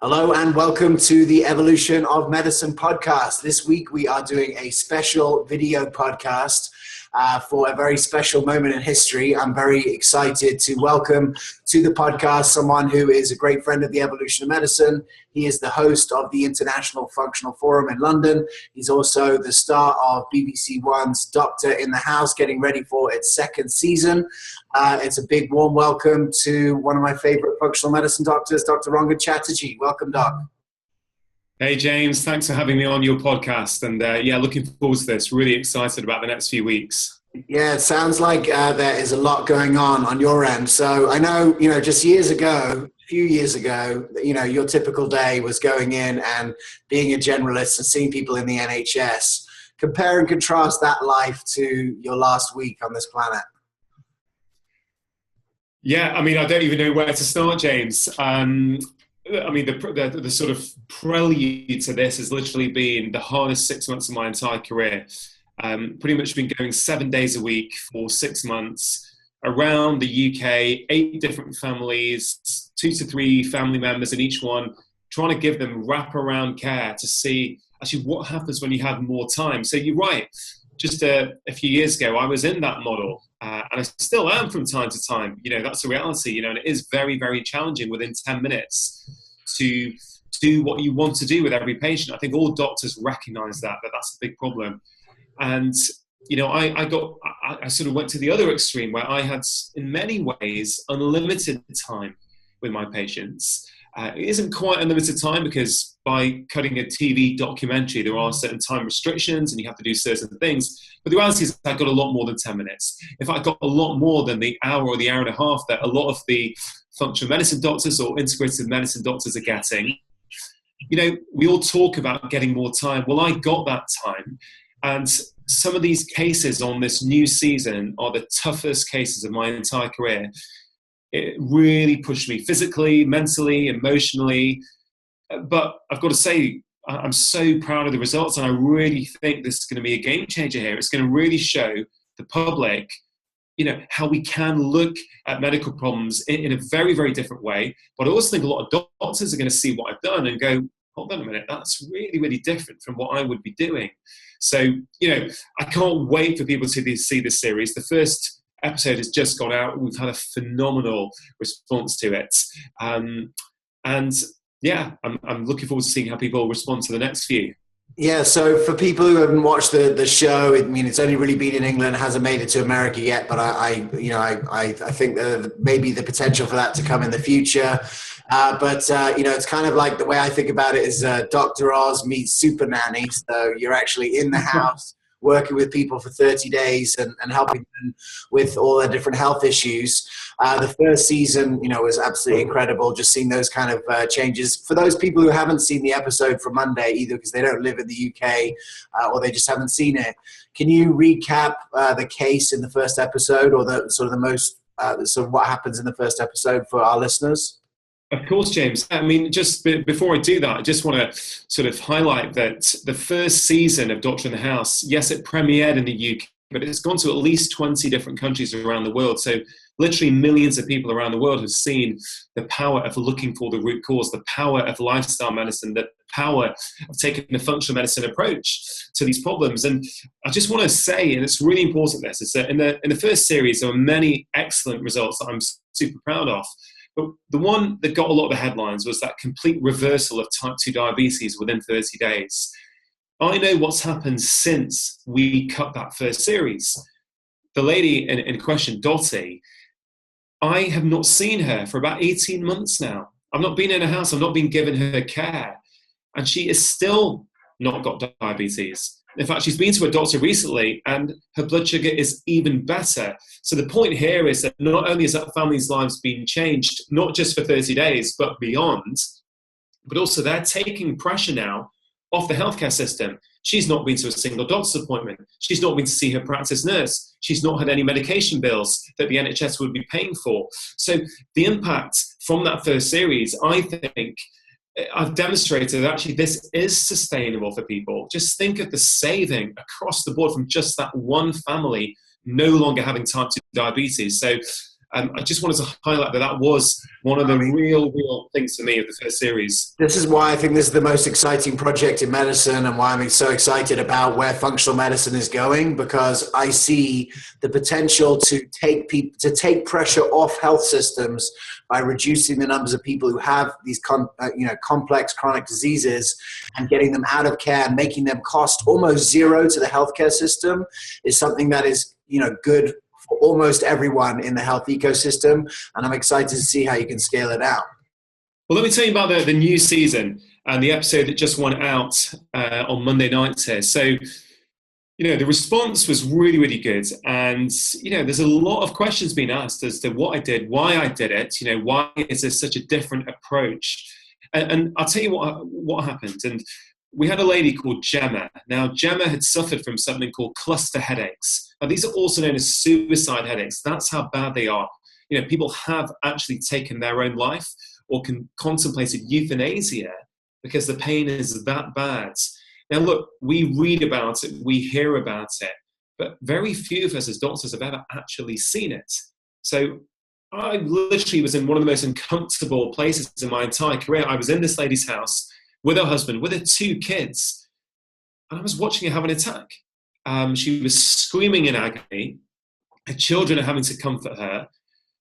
Hello and welcome to the Evolution of Medicine podcast. This week we are doing a special video podcast for a very special moment in history. I'm very excited to welcome to the podcast someone who is a great friend of the Evolution of Medicine. He is the host of the International Functional Forum in London. He's also the star of BBC One's Doctor in the House, getting ready for its second season. It's a big warm welcome to one of my favorite functional medicine doctors, Dr. Rangan Chatterjee. Welcome, Doc. Hey, James. Thanks for having me on your podcast. And looking forward to this. Really excited about the next few weeks. Yeah, it sounds like there is a lot going on your end. So I know, just a few years ago, your typical day was going in and being a generalist and seeing people in the NHS. Compare and contrast that life to your last week on this planet. Yeah, I don't even know where to start, James. The sort of prelude to this has literally been the hardest 6 months of my entire career. Pretty much been going 7 days a week for 6 months around the UK, 8 different families, 2 to 3 family members in each one, trying to give them wraparound care to see actually what happens when you have more time. So you're right. Just a few years ago, I was in that model, and I still am from time to time. That's a reality, and it is very, very challenging within 10 minutes to do what you want to do with every patient. I think all doctors recognize that that's a big problem. And, I sort of went to the other extreme where I had, in many ways, unlimited time with my patients. It isn't quite unlimited time because by cutting a TV documentary, there are certain time restrictions and you have to do certain things. But the reality is I got a lot more than 10 minutes. In fact, I got a lot more than the hour or the hour and a half that a lot of the functional medicine doctors or integrative medicine doctors are getting. We all talk about getting more time. Well, I got that time. And some of these cases on this new season are the toughest cases of my entire career. It really pushed me physically, mentally, emotionally. But I've got to say, I'm so proud of the results, and I really think this is going to be a game changer here. It's going to really show the public, how we can look at medical problems in a very, very different way. But I also think a lot of doctors are going to see what I've done and go, hold on a minute, that's really, really different from what I would be doing. So, I can't wait for people to see this series. The first episode has just gone out. We've had a phenomenal response to it. I'm looking forward to seeing how people respond to the next few. Yeah, so for people who haven't watched the show, it's only really been in England, hasn't made it to America yet, but I think maybe the potential for that to come in the future. It's kind of like the way I think about it is Dr. Oz meets Super Nanny. So you're actually in the house working with people for 30 days and helping them with all their different health issues. The first season, was absolutely incredible, just seeing those kind of changes. For those people who haven't seen the episode from Monday, either because they don't live in the UK or they just haven't seen it, can you recap the case in the first episode, or what happens in the first episode for our listeners? Of course, James. Just before I do that, I just want to sort of highlight that the first season of Doctor in the House, yes, it premiered in the UK, but it's gone to at least 20 different countries around the world. So literally millions of people around the world have seen the power of looking for the root cause, the power of lifestyle medicine, the power of taking a functional medicine approach to these problems. And I just want to say, and it's really important, this is that in the first series, there were many excellent results that I'm super proud of. But the one that got a lot of the headlines was that complete reversal of type 2 diabetes within 30 days. I know what's happened since we cut that first series. The lady in question, Dottie, I have not seen her for about 18 months now. I've not been in her house. I've not been giving her care. And she is still not got diabetes. In fact, she's been to a doctor recently and her blood sugar is even better. So the point here is that not only has that family's lives been changed, not just for 30 days, but beyond, but also they're taking pressure now off the healthcare system. She's not been to a single doctor's appointment. She's not been to see her practice nurse. She's not had any medication bills that the NHS would be paying for. So the impact from that first series, I think, I've demonstrated that actually this is sustainable for people. Just think of the saving across the board from just that one family no longer having type 2 diabetes. So I just wanted to highlight that was one of the real things for me of the first series. This is why I think this is the most exciting project in medicine, and why I'm so excited about where functional medicine is going, because I see the potential to take pressure off health systems by reducing the numbers of people who have these complex chronic diseases, and getting them out of care and making them cost almost zero to the healthcare system is something that is good for almost everyone in the health ecosystem. And I'm excited to see how you can scale it out. Well, let me tell you about the new season and the episode that just went out on Monday night here. So, the response was really, really good. And, there's a lot of questions being asked as to what I did, why I did it, why is there such a different approach? And I'll tell you what happened. And we had a lady called Gemma. Now, Gemma had suffered from something called cluster headaches. Now, these are also known as suicide headaches. That's how bad they are. People have actually taken their own life or contemplated euthanasia because the pain is that bad. Now, look, we read about it, we hear about it, but very few of us as doctors have ever actually seen it. So I literally was in one of the most uncomfortable places in my entire career. I was in this lady's house with her husband, with her 2 kids, and I was watching her have an attack. She was screaming in agony. Her children are having to comfort her.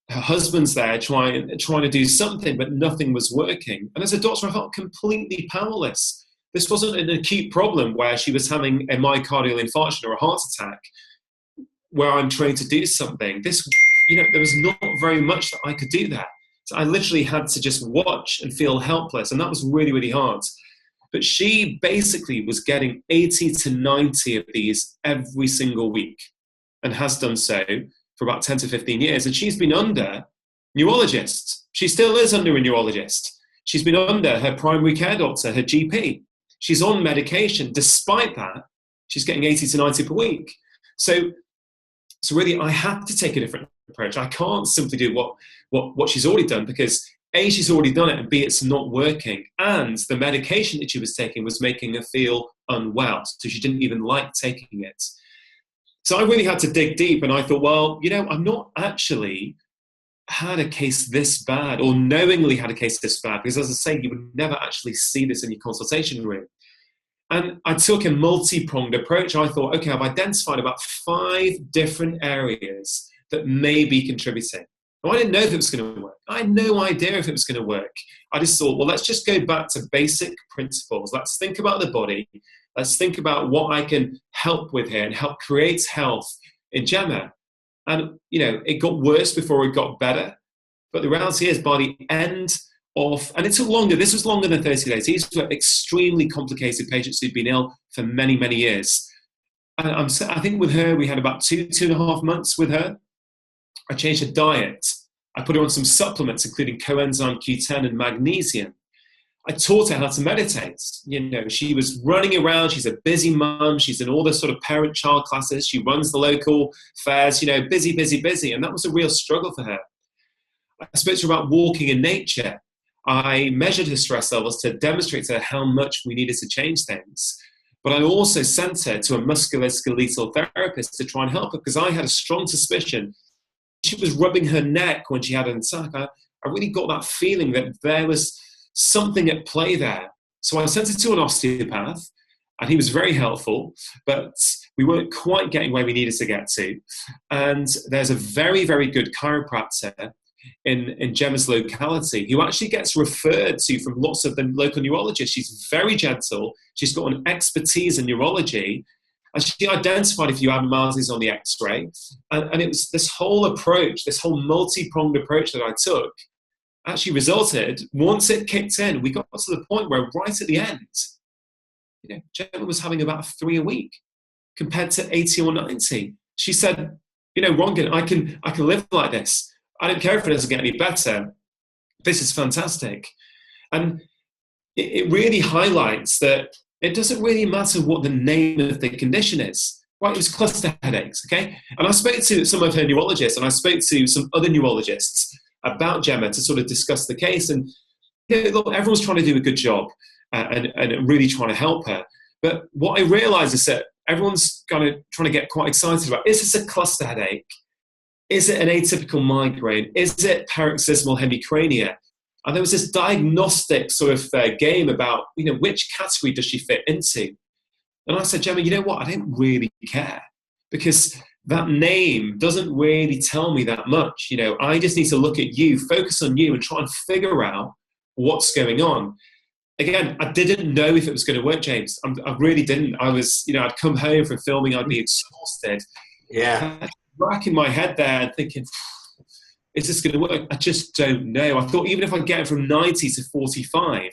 Her husband's there trying to do something, but nothing was working. And as a doctor, I felt completely powerless. This wasn't an acute problem where she was having a myocardial infarction or a heart attack, where I'm trained to do something. There was not very much that I could do there. So I literally had to just watch and feel helpless. And that was really, really hard. But she basically was getting 80 to 90 of these every single week, and has done so for about 10 to 15 years. And she's been under neurologists. She still is under a neurologist. She's been under her primary care doctor, her GP. She's on medication. Despite that, she's getting 80 to 90 per week. So really, I have to take a different approach. I can't simply do what she's already done, because A, she's already done it, and B, it's not working. And the medication that she was taking was making her feel unwell, so she didn't even like taking it. So I really had to dig deep, and I thought, well, I'm not actually had a case this bad, or knowingly had a case this bad, because as I say, you would never actually see this in your consultation room. And I took a multi-pronged approach. I thought, okay, I've identified about 5 different areas that may be contributing. Now, I didn't know if it was going to work. I had no idea if it was going to work. I just thought, well, let's just go back to basic principles. Let's think about the body. Let's think about what I can help with here and help create health in Gemma. And, it got worse before it got better. But the reality is, by the end of, and it took longer, this was longer than 30 days. These were extremely complicated patients who'd been ill for many, many years. And I think with her, we had about 2.5 months with her. I changed her diet. I put her on some supplements, including coenzyme Q10 and magnesium. I taught her how to meditate. She was running around. She's a busy mum. She's in all the sort of parent-child classes. She runs the local fairs, busy, busy, busy. And that was a real struggle for her. I spoke to her about walking in nature. I measured her stress levels to demonstrate to her how much we needed to change things. But I also sent her to a musculoskeletal therapist to try and help her, because I had a strong suspicion she was rubbing her neck when she had an attack. I really got that feeling that there was something at play there. So I sent her to an osteopath, and he was very helpful, but we weren't quite getting where we needed to get to. And there's a very, very good chiropractor in Gemma's locality who actually gets referred to from lots of the local neurologists. She's very gentle. She's got an expertise in neurology. And she identified a few abnormalities on the x-ray. And it was this whole approach, this whole multi-pronged approach that I took, actually resulted, once it kicked in, we got to the point where right at the end, Gemma was having about 3 a week compared to 80 or 90. She said, Rangan, I can live like this. I don't care if it doesn't get any better. This is fantastic. And it really highlights that it doesn't really matter what the name of the condition is. Right, it was cluster headaches, okay? And I spoke to some of her neurologists, and I spoke to some other neurologists about Gemma to sort of discuss the case. And look, everyone's trying to do a good job and really trying to help her. But what I realized is that everyone's kind of trying to get quite excited about, is this a cluster headache? is it an atypical migraine? Is it paroxysmal hemicrania? And there was this diagnostic sort of game about, which category does she fit into? And I said, Gemma, you know what? I don't really care, because that name doesn't really tell me that much. I just need to look at you, focus on you, and try and figure out what's going on. Again, I didn't know if it was going to work, James. I really didn't. I was, I'd come home from filming, I'd be exhausted. Yeah. Racking my head there and thinking, is this going to work? I just don't know. I thought even if I get it from 90 to 45,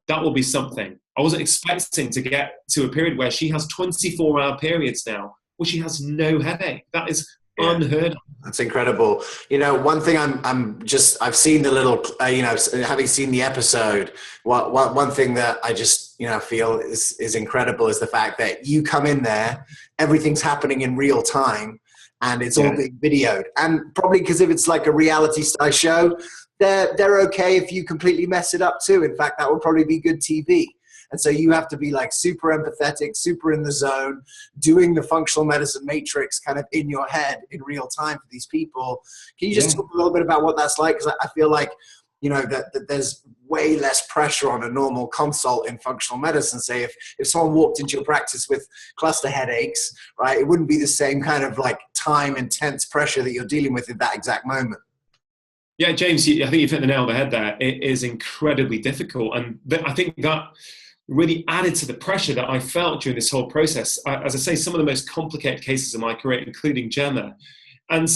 that will be something. I wasn't expecting to get to a period where she has 24-hour periods now, where she has no headache. That is unheard of. That's incredible. One thing I've seen the little, having seen the episode, one thing that I just, feel is incredible is the fact that you come in there, everything's happening in real time, and it's all being videoed. And probably because if it's like a reality style show, they're okay if you completely mess it up too. In fact, that would probably be good TV. And so you have to be like super empathetic, super in the zone, doing the functional medicine matrix kind of in your head in real time for these people. Can you just talk a little bit about what that's like? Because I feel like, that there's way less pressure on a normal consult in functional medicine. Say if someone walked into your practice with cluster headaches, right, it wouldn't be the same kind of like time intense pressure that you're dealing with in that exact moment. Yeah, James, I think you've hit the nail on the head there. It is incredibly difficult. And I think that really added to the pressure that I felt during this whole process. As I say, some of the most complicated cases of my career, including Gemma. And,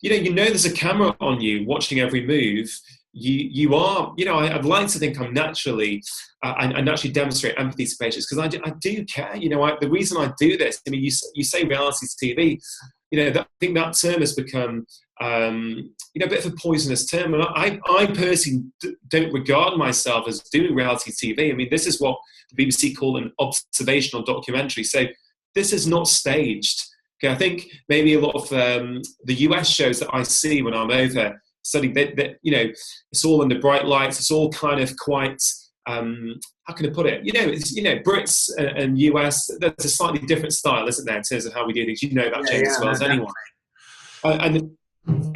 there's a camera on you watching every move. You are, I'd like to think I'm naturally, I naturally demonstrate empathy to patients because I do care. The reason I do this, you say reality TV, I think that term has become, a bit of a poisonous term. And I personally don't regard myself as doing reality TV. This is what the BBC call an observational documentary. So this is not staged. Okay, I think maybe a lot of the US shows that I see when I'm over studying, that it's all under bright lights. It's all kind of quite, how can I put it? Brits and US, there's a slightly different style, isn't there, in terms of how we do things? That, James, as well as anyone. And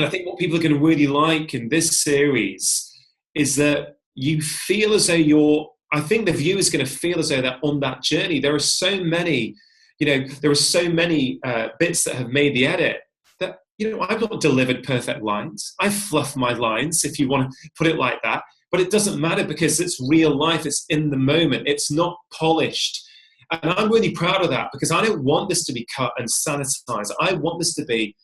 I think what people are going to really like in this series is that you feel as though I think the viewer is going to feel as though they're on that journey. There are so many, bits that have made the edit that, I've not delivered perfect lines. I fluff my lines, if you want to put it like that. But it doesn't matter because it's real life. It's in the moment. It's not polished. And I'm really proud of that because I don't want this to be cut and sanitized. I want this to be,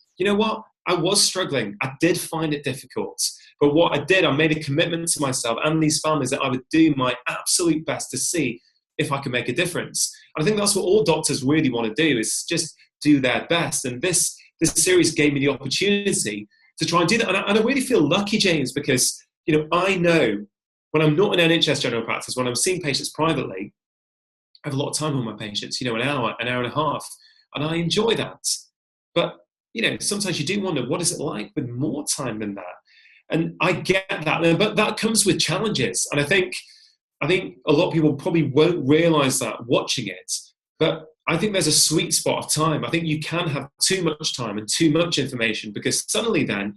I was struggling. I did find it difficult. But what I did, I made a commitment to myself and these families that I would do my absolute best to see if I could make a difference. And I think that's what all doctors really want to do, is just do their best. And this series gave me the opportunity to try and do that. And I really feel lucky, James, because, I know when I'm not in NHS general practice, when I'm seeing patients privately, I have a lot of time with my patients, an hour and a half. And I enjoy that. But sometimes you do wonder, what is it like with more time than that? And I get that, but that comes with challenges. And I think a lot of people probably won't realize that watching it, but I think there's a sweet spot of time. I think you can have too much time and too much information because suddenly then,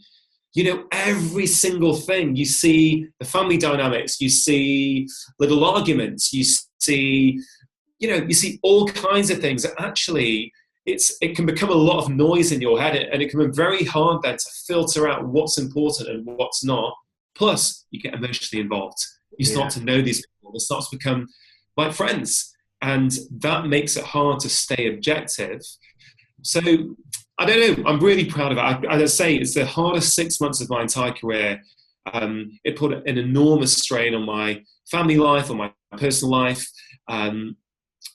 every single thing, you see the family dynamics, you see little arguments, you see all kinds of things that actually it can become a lot of noise in your head, and it can be very hard then to filter out what's important and what's not. Plus, you get emotionally involved. You start to know these people. It starts to become like friends, and that makes it hard to stay objective. So, I don't know. I'm really proud of it. As I say, it's the hardest 6 months of my entire career. It put an enormous strain on my family life, on my personal life.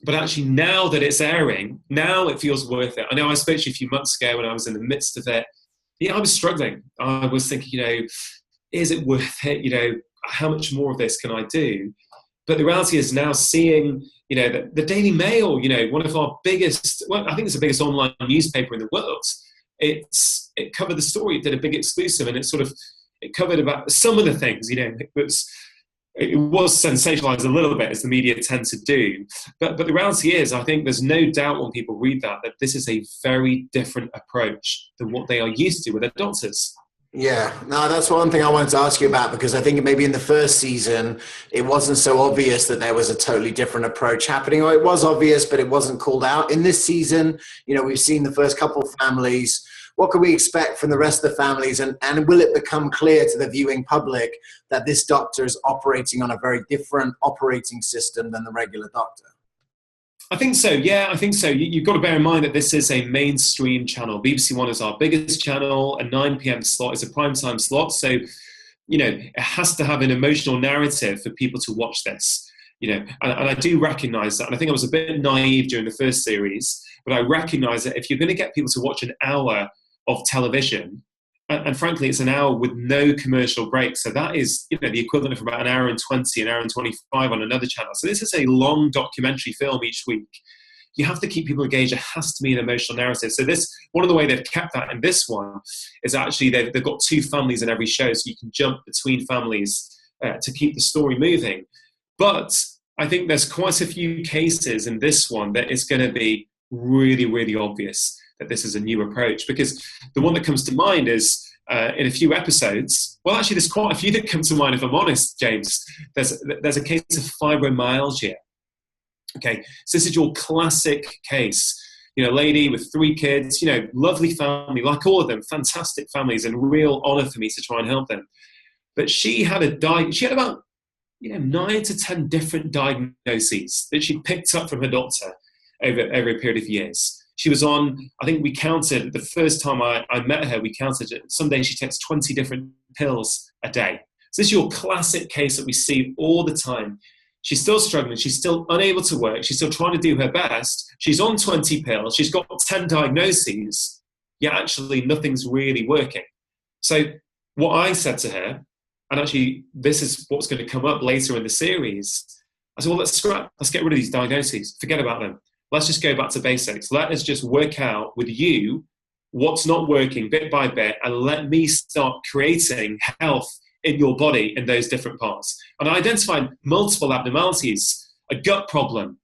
But actually, now that it's airing, now it feels worth it. I know I spoke to you a few months ago when I was in the midst of it. I was struggling. I was thinking, is it worth it? How much more of this can I do? But the reality is now seeing, the Daily Mail, one of our biggest, I think it's the biggest online newspaper in the world. It covered the story, it did a big exclusive, and it covered about some of the things, it was it was sensationalized a little bit, as the media tend to do. But the reality is, I think there's no doubt when people read that this is a very different approach than what they are used to with their doctors. Yeah, no, that's one thing I wanted to ask you about, because I think maybe in the first season, it wasn't so obvious that there was a totally different approach happening, or it was obvious, but it wasn't called out. In this season, we've seen the first couple of families. What can we expect from the rest of the families? And will it become clear to the viewing public that this doctor is operating on a very different operating system than the regular doctor? I think so, yeah, I think so. You've got to bear in mind that this is a mainstream channel. BBC One is our biggest channel. A 9 p.m. slot is a primetime slot. So, it has to have an emotional narrative for people to watch this. And I do recognise that. And I think I was a bit naive during the first series, but I recognise that if you're going to get people to watch an hour of television, and frankly, it's an hour with no commercial break. So that is, the equivalent of about an hour and 20, an hour and 25 on another channel. So this is a long documentary film each week. You have to keep people engaged. It has to be an emotional narrative. So one of the way they've kept that in this one is actually they've got 2 families in every show, so you can jump between families to keep the story moving. But I think there's quite a few cases in this one that it's going to be really, really obvious that this is a new approach, because the one that comes to mind is in a few episodes, well, actually there's quite a few that come to mind, if I'm honest, James. There's a case of fibromyalgia. Okay, so this is your classic case, lady with 3 kids, lovely family, like all of them, fantastic families, and real honor for me to try and help them. But she had about 9 to 10 different diagnoses that she picked up from her doctor over a period of years. She was on, I think we counted, the first time I met her, we counted it. Some days she takes 20 different pills a day. So this is your classic case that we see all the time. She's still struggling. She's still unable to work. She's still trying to do her best. She's on 20 pills. She's got 10 diagnoses, yet actually nothing's really working. So what I said to her, and actually this is what's going to come up later in the series, I said, well, let's get rid of these diagnoses. Forget about them. Let's just go back to basics. Let us just work out with you what's not working bit by bit, and let me start creating health in your body in those different parts. And I identified multiple abnormalities, a gut problem,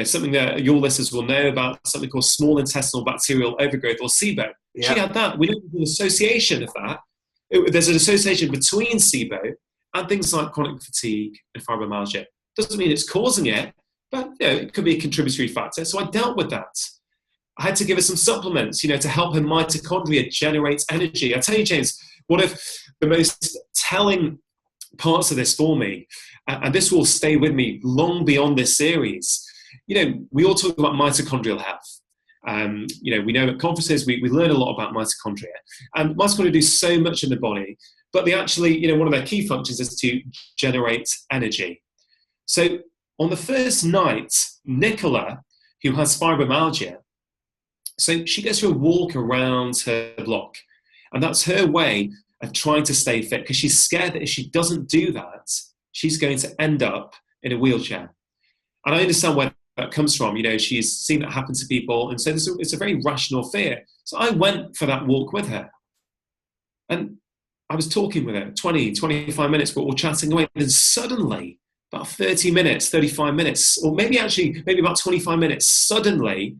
something that your listeners will know about, something called small intestinal bacterial overgrowth, or SIBO. Yeah. She had that. We know there's an association of that. There's an association between SIBO and things like chronic fatigue and fibromyalgia. Doesn't mean it's causing it, but it could be a contributory factor. So I dealt with that. I had to give her some supplements, to help her mitochondria generate energy. I tell you, James, one of the most telling parts of this for me, and this will stay with me long beyond this series, we all talk about mitochondrial health. We know at conferences we learn a lot about mitochondria, and mitochondria do so much in the body, but they actually, one of their key functions is to generate energy. So on the first night, Nicola, who has fibromyalgia, so she goes for a walk around her block, and that's her way of trying to stay fit, because she's scared that if she doesn't do that, she's going to end up in a wheelchair. And I understand where that comes from. She's seen that happen to people, and so it's a very rational fear. So I went for that walk with her, and I was talking with her 20, 25 minutes, we're all chatting away, and then suddenly, about 30 minutes, 35 minutes, or maybe about 25 minutes, suddenly,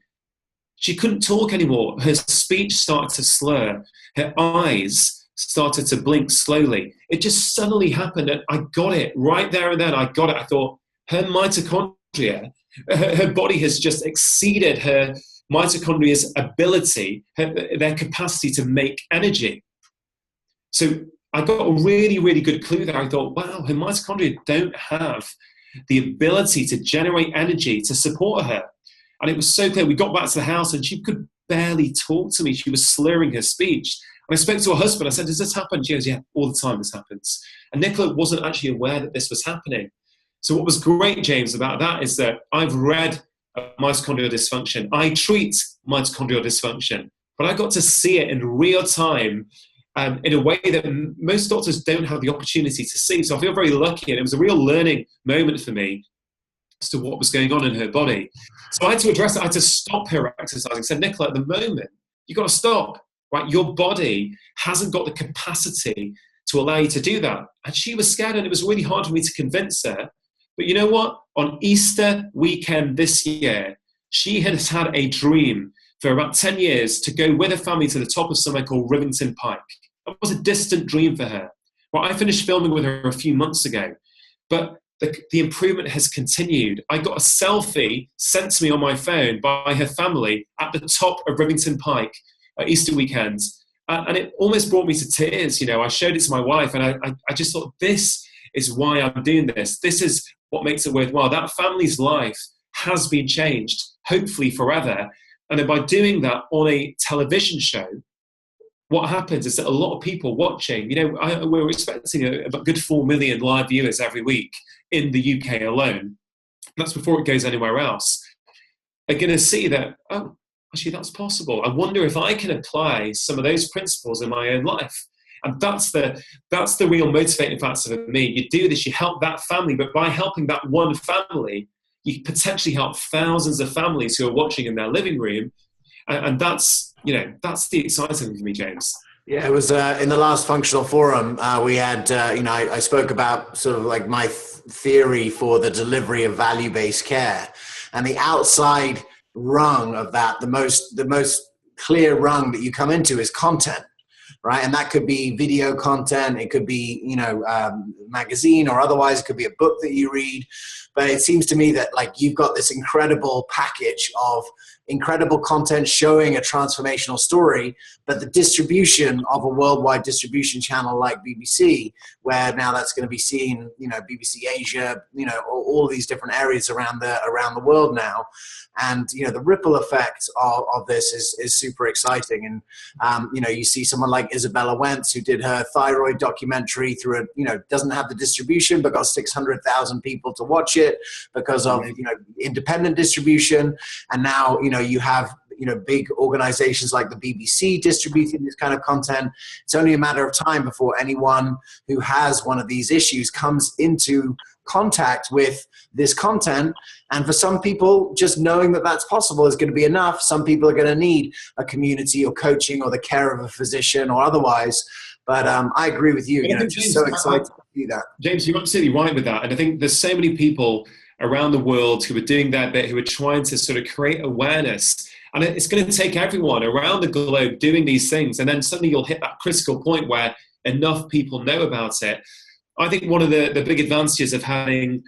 she couldn't talk anymore. Her speech started to slur. Her eyes started to blink slowly. It just suddenly happened, and I got it right there and then. I got it. I thought, her mitochondria, her body has just exceeded her mitochondria's ability, their capacity to make energy. So I got a really, really good clue there. I thought, wow, her mitochondria don't have the ability to generate energy to support her. And it was so clear. We got back to the house and she could barely talk to me. She was slurring her speech. And I spoke to her husband. I said, does this happen? She goes, yeah, all the time this happens. And Nicola wasn't actually aware that this was happening. So what was great, James, about that is that I've read mitochondrial dysfunction. I treat mitochondrial dysfunction, but I got to see it in real time in a way that most doctors don't have the opportunity to see. So I feel very lucky, and it was a real learning moment for me as to what was going on in her body. So I had to address it. I had to stop her exercising. I said, Nicola, at the moment, you've got to stop. Right? Your body hasn't got the capacity to allow you to do that. And she was scared, and it was really hard for me to convince her. But you know what? On Easter weekend this year, she has had a dream for about 10 years to go with her family to the top of somewhere called Rivington Pike. It was a distant dream for her. Well, I finished filming with her a few months ago, but the improvement has continued. I got a selfie sent to me on my phone by her family at the top of Rivington Pike at Easter weekend. And it almost brought me to tears. You know, I showed it to my wife, and I just thought, this is why I'm doing this. This is what makes it worthwhile. That family's life has been changed, hopefully forever. And then by doing that on a television show, what happens is that a lot of people watching, you know, we're expecting a good 4 million live viewers every week in the UK alone. That's before it goes anywhere else. Are going to see that, oh, actually, that's possible. I wonder if I can apply some of those principles in my own life. And that's the real motivating factor for me. You do this, you help that family, but by helping that one family, you potentially help thousands of families who are watching in their living room. And that's, you know, that's the exciting thing for me, James. Yeah, it was in the last functional forum, we had, you know, I spoke about sort of like my theory for the delivery of value-based care. And the outside rung of that, the most clear rung that you come into is content. Right. And that could be video content. It could be, you know, magazine or otherwise. It could be a book that you read. But it seems to me that like you've got this incredible package of incredible content showing a transformational story, but the distribution of a worldwide distribution channel like BBC, where now that's going to be seen, you know, BBC Asia, you know, all these different areas around the world now. And, you know, the ripple effect of this is super exciting. And, you know, you see someone like Isabella Wentz, who did her thyroid documentary through a, you know, doesn't have the distribution, but got 600,000 people to watch it because of, you know, independent distribution. And now, you know, you have, you know, big organizations like the BBC distributing this kind of content. It's only a matter of time before anyone who has one of these issues comes into contact with this content. And for some people, just knowing that that's possible is going to be enough. Some people are going to need a community or coaching or the care of a physician or otherwise. But I agree with you. You know, just so excited to do that. James, you're absolutely right with that. And I think there's so many people around the world who are doing that bit, who are trying to sort of create awareness. And it's going to take everyone around the globe doing these things. And then suddenly you'll hit that critical point where enough people know about it. I think one of the big advantages of having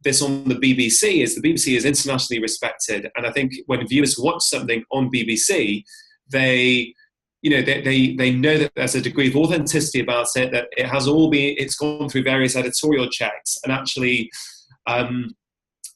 this on the BBC is the BBC is internationally respected. And I think when viewers watch something on BBC, they know that there's a degree of authenticity about it, that it's gone through various editorial checks, and actually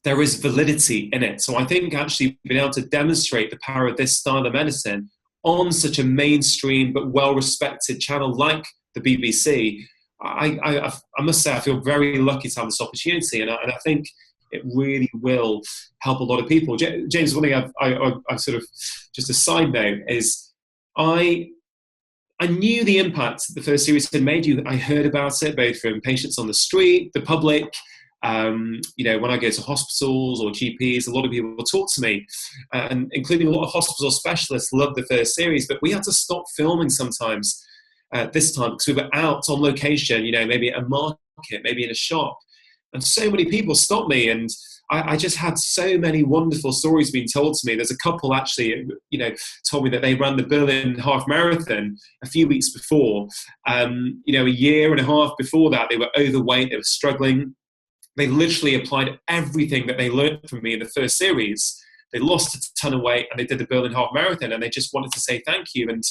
there is validity in it. So I think actually being able to demonstrate the power of this style of medicine on such a mainstream but well-respected channel like the BBC, I must say I feel very lucky to have this opportunity, and I think it really will help a lot of people. James, one thing I sort of, just a side note, is I knew the impact the first series had made. I heard about it both from patients on the street, the public. You know, when I go to hospitals or GPs, a lot of people will talk to me, and including a lot of hospital specialists love the first series. But we had to stop filming sometimes this time because we were out on location, you know, maybe at a market, maybe in a shop. And so many people stopped me, and I just had so many wonderful stories being told to me. There's a couple actually, you know, told me that they ran the Berlin half marathon a few weeks before. You know, a year and a half before that, they were overweight, they were struggling. They literally applied everything that they learned from me in the first series. They lost a ton of weight, and they did the Berlin half marathon, and they just wanted to say thank you. And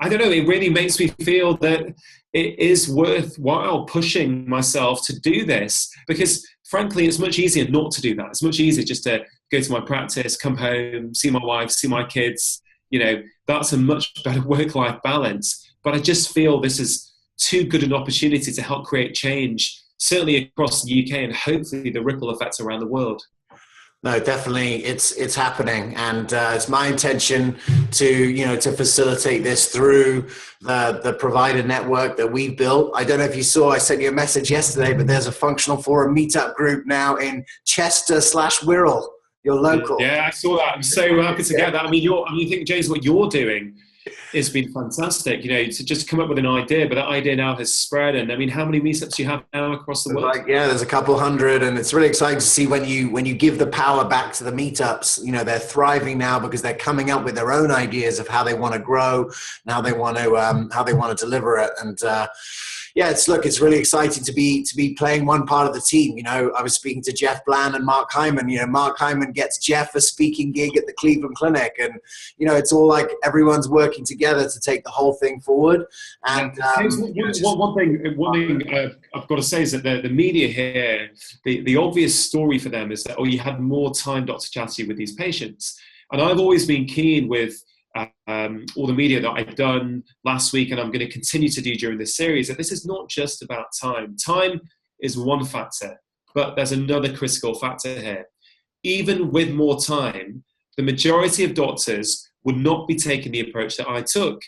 I don't know, it really makes me feel that it is worthwhile pushing myself to do this, because frankly, it's much easier not to do that. It's much easier just to go to my practice, come home, see my wife, see my kids. You know, that's a much better work-life balance. But I just feel this is too good an opportunity to help create change, certainly across the UK, and hopefully the ripple effects around the world. No, definitely, it's happening, and it's my intention to facilitate this through the provider network that we've built. I don't know if you saw, I sent you a message yesterday, but there's a functional forum meetup group now in Chester/Wirral, your local. Yeah, I saw that. I'm so happy to get that. I mean, you think, James, what you're doing It's been fantastic, to just come up with an idea, but that idea now has spread. And I mean, how many meetups do you have now across the world? There's a couple hundred, and it's really exciting to see when you give the power back to the meetups. They're thriving now because they're coming up with their own ideas of how they want to grow, and how they want to deliver it. And it's really exciting to be playing one part of the team. I was speaking to Jeff Bland and Mark Hyman. Mark Hyman gets Jeff a speaking gig at the Cleveland Clinic, and it's all like everyone's working together to take the whole thing forward. And one thing I've got to say is that the media here, the obvious story for them is that, you had more time, Dr. Chatterjee, with these patients. And I've always been keen with all the media that I've done last week, and I'm going to continue to do during this series, that this is not just about time. Time is one factor, but there's another critical factor here. Even with more time, the majority of doctors would not be taking the approach that I took.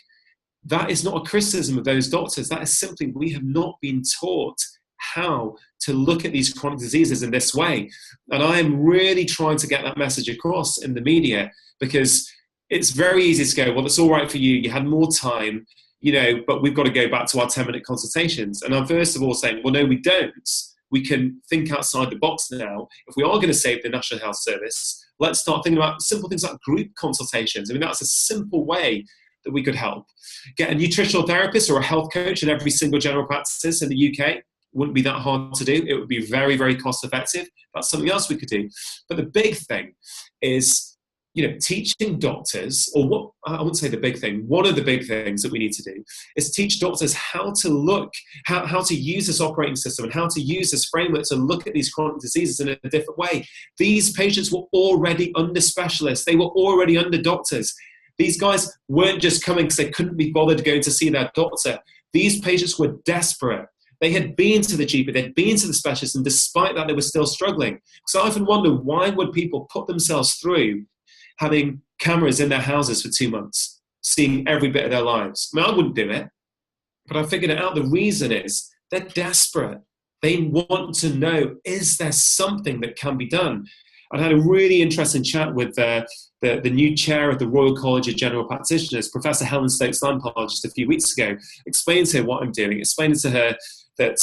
That is not a criticism of those doctors. That is simply, we have not been taught how to look at these chronic diseases in this way. And I am really trying to get that message across in the media, because it's very easy to go, well, it's all right for you. You had more time, but we've got to go back to our 10-minute consultations. And I'm first of all saying, well, no, we don't. We can think outside the box now. If we are going to save the National Health Service, let's start thinking about simple things like group consultations. I mean, that's a simple way that we could help. Get a nutritional therapist or a health coach in every single general practice in the UK. Wouldn't be that hard to do. It would be very, very cost effective. That's something else we could do. But the big thing is, teaching doctors, or what I wouldn't say the big thing, one of the big things that we need to do is teach doctors how to look, how to use this operating system and how to use this framework to look at these chronic diseases in a different way. These patients were already under specialists. They were already under doctors. These guys weren't just coming because they couldn't be bothered going to see their doctor. These patients were desperate. They had been to the GP, they'd been to the specialist, and despite that, they were still struggling. So I often wonder, why would people put themselves through having cameras in their houses for 2 months, seeing every bit of their lives? I mean, I wouldn't do it, but I figured it out. The reason is they're desperate. They want to know, is there something that can be done? I had a really interesting chat with the new chair of the Royal College of General Practitioners, Professor Helen Stokes-Lampard, just a few weeks ago, explaining to her what I'm doing, explaining to her that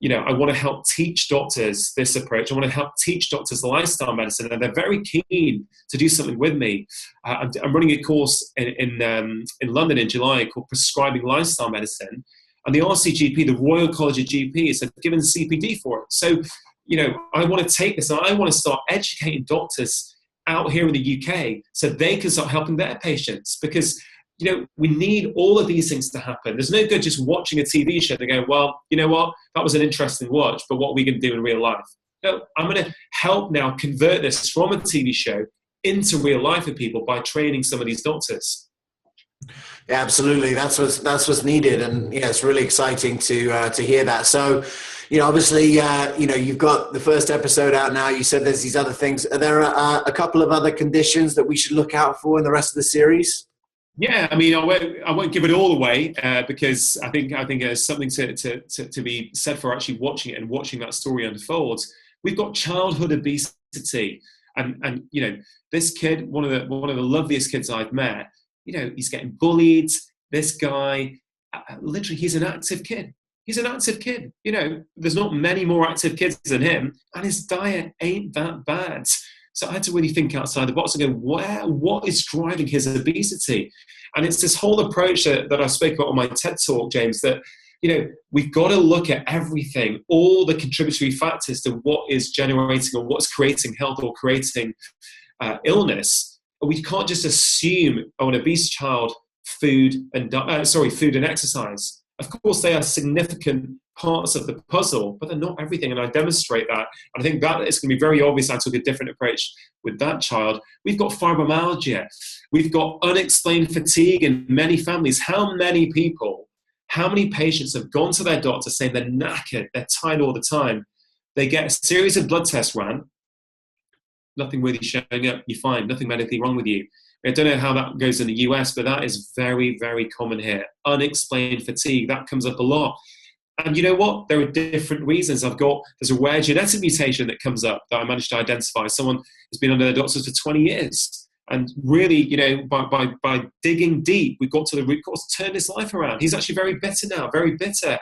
I want to help teach doctors this approach. I want to help teach doctors lifestyle medicine, and they're very keen to do something with me. I'm running a course in London in July called Prescribing Lifestyle Medicine, and the RCGP, the Royal College of GPs, have given CPD for it. So, I want to take this and I want to start educating doctors out here in the UK so they can start helping their patients, because we need all of these things to happen. There's no good just watching a TV show and going, well, you know what, that was an interesting watch, but what are we going to do in real life? No, I'm going to help now convert this from a TV show into real life with people by training some of these doctors. Yeah, absolutely. That's what's needed, and it's really exciting to hear that. So, obviously, you've got the first episode out now. You said there's these other things. Are there a couple of other conditions that we should look out for in the rest of the series? Yeah, I mean, I won't give it all away because I think there's something to be said for actually watching it and watching that story unfold. We've got childhood obesity, and this kid, one of the loveliest kids I've met. He's getting bullied. This guy, literally, he's an active kid. He's an active kid. There's not many more active kids than him, and his diet ain't that bad. So I had to really think outside the box and go, what is driving his obesity? And it's this whole approach that I spoke about on my TED Talk, James, that, we've got to look at everything, all the contributory factors to what is generating or what's creating health or creating illness. We can't just assume, an obese child, food and exercise. Of course, they are significant parts of the puzzle, but they're not everything, and I demonstrate that. And I think that it's going to be very obvious I took a different approach with that child. We've got fibromyalgia. We've got unexplained fatigue in many families. How many patients have gone to their doctor saying they're knackered, they're tired all the time? They get a series of blood tests ran, nothing really showing up, you're fine, nothing medically wrong with you. I don't know how that goes in the US, but that is very, very common here. Unexplained fatigue, that comes up a lot. And you know what? There are different reasons. There's a rare genetic mutation that comes up that I managed to identify. Someone has been under their doctors for 20 years. And really, by digging deep, we got to the root cause, turned his life around. He's actually very bitter now, very bitter.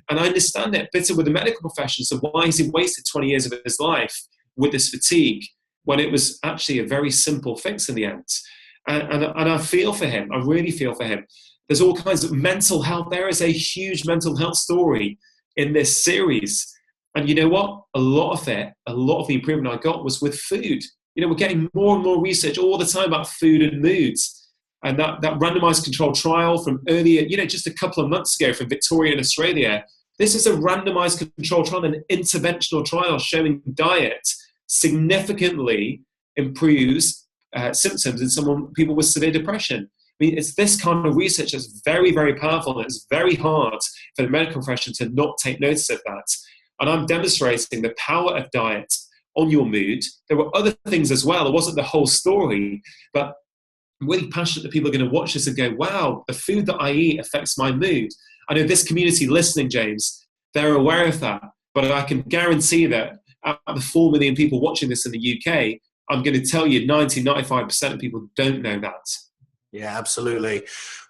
And I understand it, bitter with the medical profession. So why has he wasted 20 years of his life with this fatigue when it was actually a very simple fix in the end? And I feel for him. I really feel for him. There's all kinds of mental health. There is a huge mental health story in this series. And you know what? A lot of the improvement I got was with food. We're getting more and more research all the time about food and moods. And that randomized controlled trial from earlier, just a couple of months ago from Victoria in Australia, this is a randomized controlled trial, an interventional trial showing diet significantly improves symptoms in people with severe depression. I mean, it's this kind of research that's very, very powerful, and it's very hard for the medical profession to not take notice of that. And I'm demonstrating the power of diet on your mood. There were other things as well. It wasn't the whole story, but I'm really passionate that people are going to watch this and go, wow, the food that I eat affects my mood. I know this community listening, James, they're aware of that, but I can guarantee that out of the 4 million people watching this in the UK, I'm going to tell you 95% of people don't know that. Yeah, absolutely.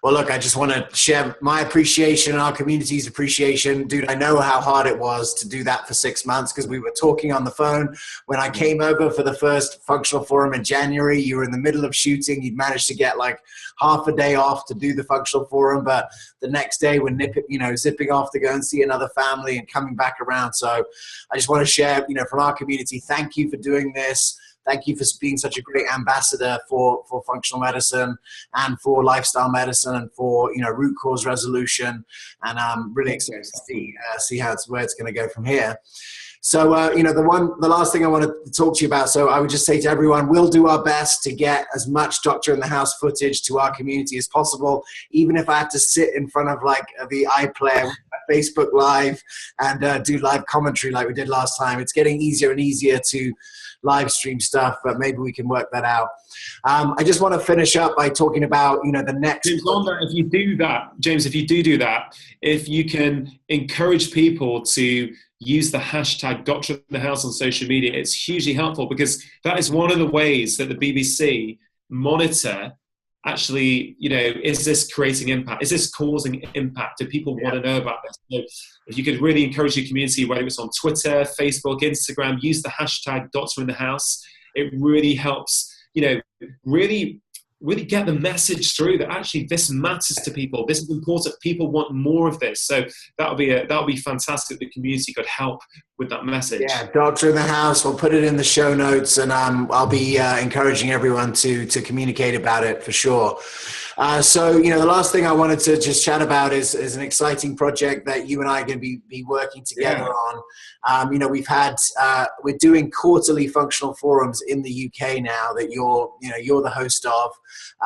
Well, look, I just want to share my appreciation and our community's appreciation. Dude, I know how hard it was to do that for 6 months, because we were talking on the phone. When I came over for the first functional forum in January, you were in the middle of shooting. You'd managed to get like half a day off to do the functional forum. But the next day we're zipping off to go and see another family and coming back around. So I just want to share, from our community, thank you for doing this. Thank you for being such a great ambassador for functional medicine and for lifestyle medicine and for root cause resolution. And I'm really excited to see where it's going to go from here. So the last thing I want to talk to you about. So I would just say to everyone, we'll do our best to get as much Doctor in the House footage to our community as possible, even if I have to sit in front of like the iPlayer, Facebook Live, and do live commentary like we did last time. It's getting easier and easier to live stream stuff, but maybe we can work that out. I just want to finish up by talking about, the next. If you do that, James, if you can encourage people to use the hashtag Doctor in the House on social media, it's hugely helpful, because that is one of the ways that the BBC monitor actually, is this creating impact? Is this causing impact? Do people want to know about this? So if you could really encourage your community, whether it's on Twitter, Facebook, Instagram, use the hashtag Doctor in the House. It really helps, really get the message through that actually this matters to people. This is important. People want more of this. So that'll be fantastic. The community could help with that message. Yeah, Doctor in the House. We'll put it in the show notes, and I'll be encouraging everyone to communicate about it for sure. So, the last thing I wanted to just chat about is an exciting project that you and I are going to be working together on. We're doing quarterly functional forums in the UK now that you're the host of.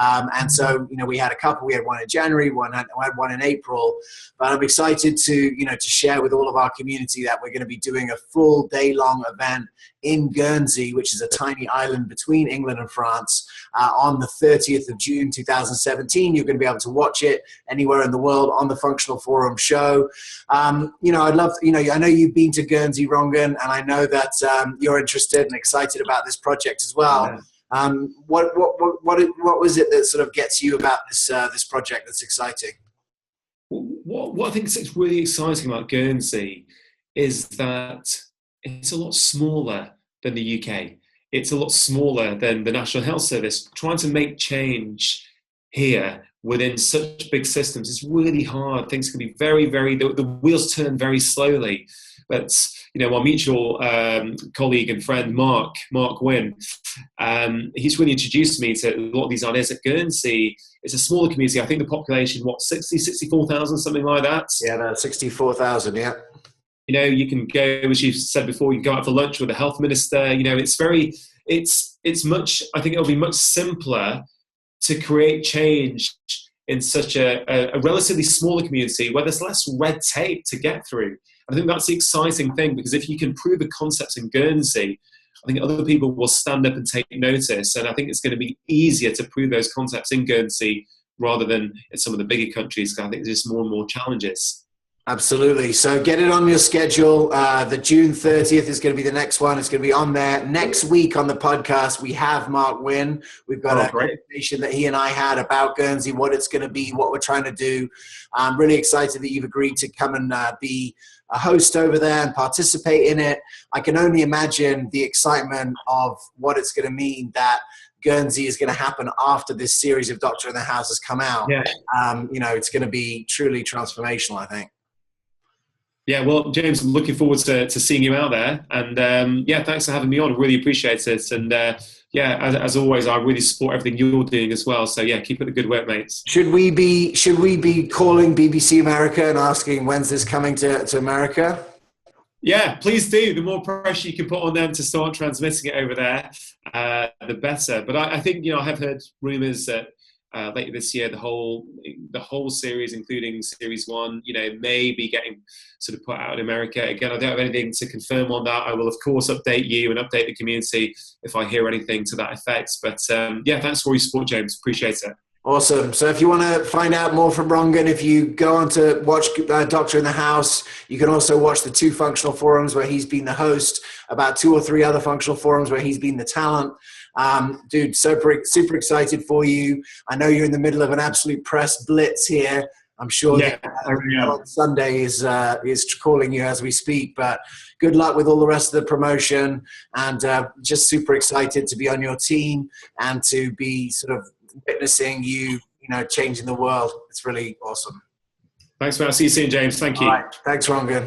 And so, we had a couple. We had one in January, I had one in April. But I'm excited to share with all of our community that we're going to be doing a full day-long event in Guernsey, which is a tiny island between England and France, on the 30th of June, 2017. You're going to be able to watch it anywhere in the world on the Functional Forum show. I'd love, I know you've been to Guernsey, Rangan, and I know that you're interested and excited about this project as well. Yeah. What was it that sort of gets you about this project that's exciting? What I think is really exciting about Guernsey is that it's a lot smaller than the UK. It's a lot smaller than the National Health Service. Trying to make change here within such big systems is really hard. Things can be the wheels turn very slowly. But our mutual colleague and friend Mark Wynn, he's really introduced me to a lot of these ideas at Guernsey. It's a smaller community. I think the population, 64,000, something like that. Yeah, 64,000. Yeah. You can go, as you said before, you can go out for lunch with the health minister. I think it'll be much simpler to create change in such a relatively smaller community where there's less red tape to get through. I think that's the exciting thing, because if you can prove the concepts in Guernsey, I think other people will stand up and take notice. And I think it's going to be easier to prove those concepts in Guernsey rather than in some of the bigger countries. I think there's just more and more challenges. Absolutely. So get it on your schedule. The June 30th is going to be the next one. It's going to be on there. Next week on the podcast, we have Mark Wynn. We've got a conversation that he and I had about Guernsey, what it's going to be, what we're trying to do. I'm really excited that you've agreed to come and be a host over there and participate in it. I can only imagine the excitement of what it's going to mean that Guernsey is going to happen after this series of Doctor in the House has come out. Yeah. It's going to be truly transformational, I think. Yeah, well, James, I'm looking forward to seeing you out there. And thanks for having me on. I really appreciate it. And as always, I really support everything you're doing as well. So yeah, keep up the good work, mates. Should we be calling BBC America and asking when's this coming to America? Yeah, please do. The more pressure you can put on them to start transmitting it over there, the better. But I think, I have heard rumours that later this year, the whole series, including series 1, may be getting sort of put out in America. Again, I don't have anything to confirm on that. I will, of course, update you and update the community if I hear anything to that effect. But thanks for all your support, James. Appreciate it. Awesome. So if you want to find out more from Rangan, if you go on to watch Doctor in the House, you can also watch the 2 functional forums where he's been the host, about 2 or 3 other functional forums where he's been the talent. Dude, super excited for you. I know you're in the middle of an absolute press blitz here. I'm sure on Sunday is calling you as we speak, but good luck with all the rest of the promotion, and just super excited to be on your team and to be sort of witnessing you, changing the world. It's really awesome. Thanks, man. I'll see you soon, James. Thank you. All right. Thanks, Rangan.